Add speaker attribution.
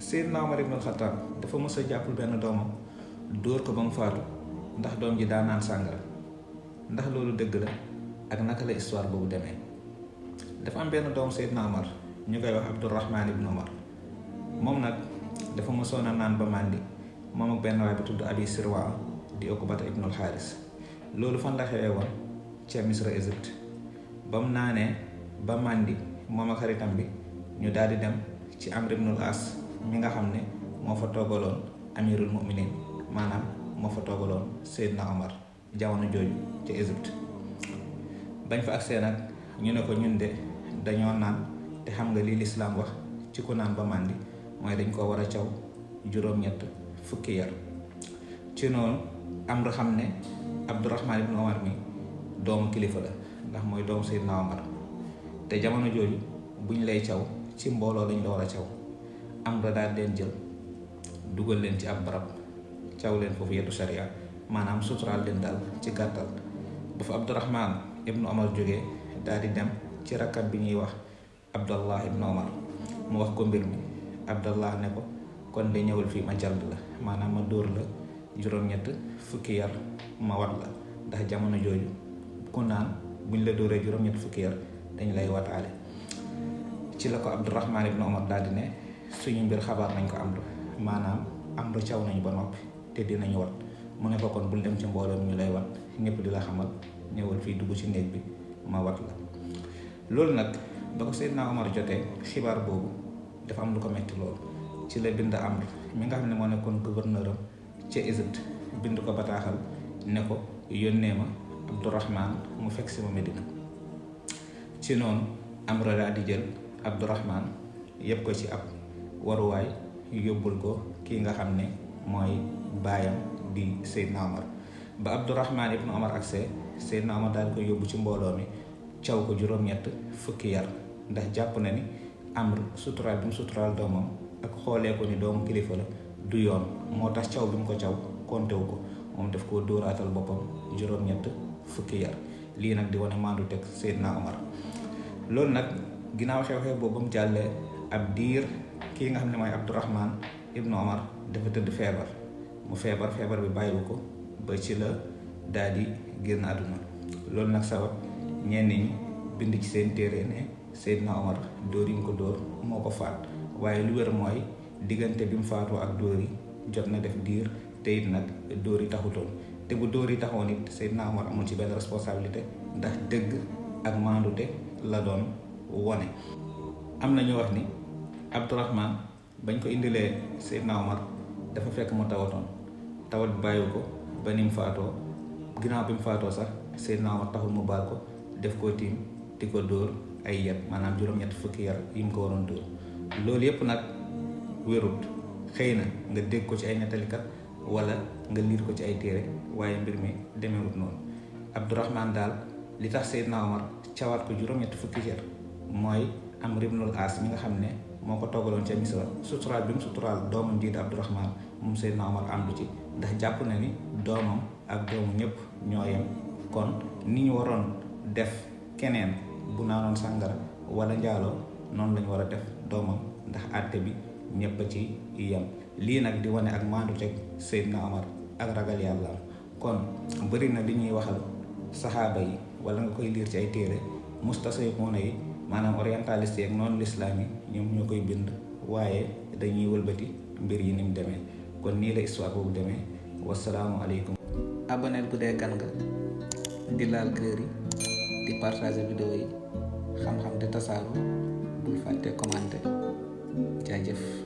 Speaker 1: Seydina Omar ibnul Xattaab dafa mës a jàppul benn doomam dóor ko ba mu faatu ndax doom ji daa naan sàngara. ndax loolu dëgg la ak naka la histoire boobu demee. dafa am benn doom Seydina Omar ñu koy wax Abdurahmaan ibn Omar. moom nag dafa mësoon a naan ba màndi moom ak benn waay bu tudd Abi Sirwa di Uqbata ibnul Xaaris. loolu fan la xewee woon ca Misra Égypte. ba mu naanee ba màndi moom ak xaritam bi ñu daal di dem ci Amr ibnul As mi nga xam ne moo fa toogaloon amirul muminin, maanaam moo fa toogaloon Seydina Omar jamono jooju ca Égypte. bañ fa agsee nag ñu ne ko ñun de dañoo naan te xam nga lii lislaam wax ci ku naan ba màndi mooy dañ ko war a caw juróom-ñett fukki yar. ci noonu Amr xam ne Abdurahmaan ibn Omar mi doomu kilifa la ndax mooy doomu Seydina Omar te jamono jooju buñ lay caw ci mbooloo lañ la war a caw. Amr daal leen jël dugal leen ci ab barab caw leen foofu yetu sharia, maanaam suturaal leen daal ci gàttal. bu fa Abdurahmaan ibnu Omar jógee daal di dem ci rakkat bi ñuy wax Abdallah ibnu Omar mu wax ko mbir mi. Abdallah ne ko kon de ñëwal fii ma jald la, maanaam ma dóor la juróom-ñett fukki yar ma wat la, ndax jamono jooju ku naan buñ la dóoree juróom-ñett fukki yar dañ lay wataale. ci la ko Abdurahmaan ibnu Omar daal di ne suñu mbir xabaar nañ ko Amr, maanaam Amr caw nañu ba noppi te dinañu wat. mu ne ko kon bul dem ci mbooloo mi ñu lay wat, ñëpp di la xamal, ñëwal fii dugg ci néeg bi ma wat la. loolu nag ba ko Seydina Omar jotee xibaar boobu dafa am lu ko metti lool. ci la bind Amr mi nga xam ne moo nekkoon gouverneur am ca Égypte, bind ko bataaxal ne ko yónnee ma Abdurahmaan mu fekk si ma Medina. ci noonu Amr daa di jël Abdurahmaan yëpp ko ci ab waruwaay yóbbul ko kii nga xam ne mooy baayam di Seydina Omar. ba Abdurahmaan ibnu Omar agsee, Seydina Omar daal ko yóbbu ci mbooloo mi caw ko juróom-ñett fukki yar, ndax jàpp na ni Amr suturaal bi mu suturaal doomam ak xoolee ko ni doomu kilifa la du yoon, moo tax caw bi mu ko caw kontewu ko, moom daf koo dóoraatal boppam juróom-ñett fukki yar. lii nag di wane maandu teg Seydina Omar. loolu nag ginnaaw xew-xew boobu mu jàllee ab diir, kii nga xam ne mooy Abdurahmaan ibnu Omar dafa tëdd feebar. mu feebar bi bàyyiwu ko ba ci la daal di génn àdduna. loolu nag sabab ñenn ñi bind ci seen téere ne Seydina Omar dóor yi mu ko dóor moo ko faat, waaye lu wér mooy diggante bi mu faatoo ak dóor yi jot na def diir, te it nag dóor yi taxutoon. te bu dóor yi taxoon it Seydina Omar amul ci benn responsabilité, ndax dëgg ak maandute la doon wone. am na ñu wax ni Abdurahmaan bañ ko indilee Seydina Omar dafa fekk mu tawatoon, tawat bi bàyyiwu ko ba ni mu faatoo. ginnaaw bi mu faatoo sax Seydina Omar taxul mu baal ko, def koo tiim di ko dóor ay yar, maanaam juróom-ñett fukki yar yi mu ko waroon dóor. loolu yépp nag wérut, xëy na nga dégg ko ci ay nettalikat wala nga liir ko ci ay téere, waaye mbir mi demeewut noonu. Abdurahmaan daal li tax Seydina Omar cawaat ko juróom-ñett fukki yar mooy Amr ibnul As mi nga xam ne moo ko toggaloon ca Misra, suturaal bi mu suturaal doomam jiite Abdurahmaan, moom Seydina Omar àndu ci, ndax jàpp na ni doomam ak doomu ñëpp ñoo yem. kon ni ñu waroon def keneen bu naanoon sàngara wala njaaloo, noonu lañu war a def doomam, ndax àtte bi ñëpp a ci yem. lii nag di wane ak maandu teg Seydina Omar ak ragal yàlla. kon bëri na li ñuy waxal saxaaba yi wala nga koy liir ci ay téere, mustashrikuuna yi maanaam orientaliste yi ak noonu lislaam yi ñoom ñoo koy bind, waaye dañuy wëlbati mbir yi ni mu demee. kon nii la histoire boobu demee. wasalaamu aleykum. aboneel bu dee gan nga, di laal kër yi, di partager vidéo yi, xam-xam di tasaaroo, bul fàtte commenter. jaajëf.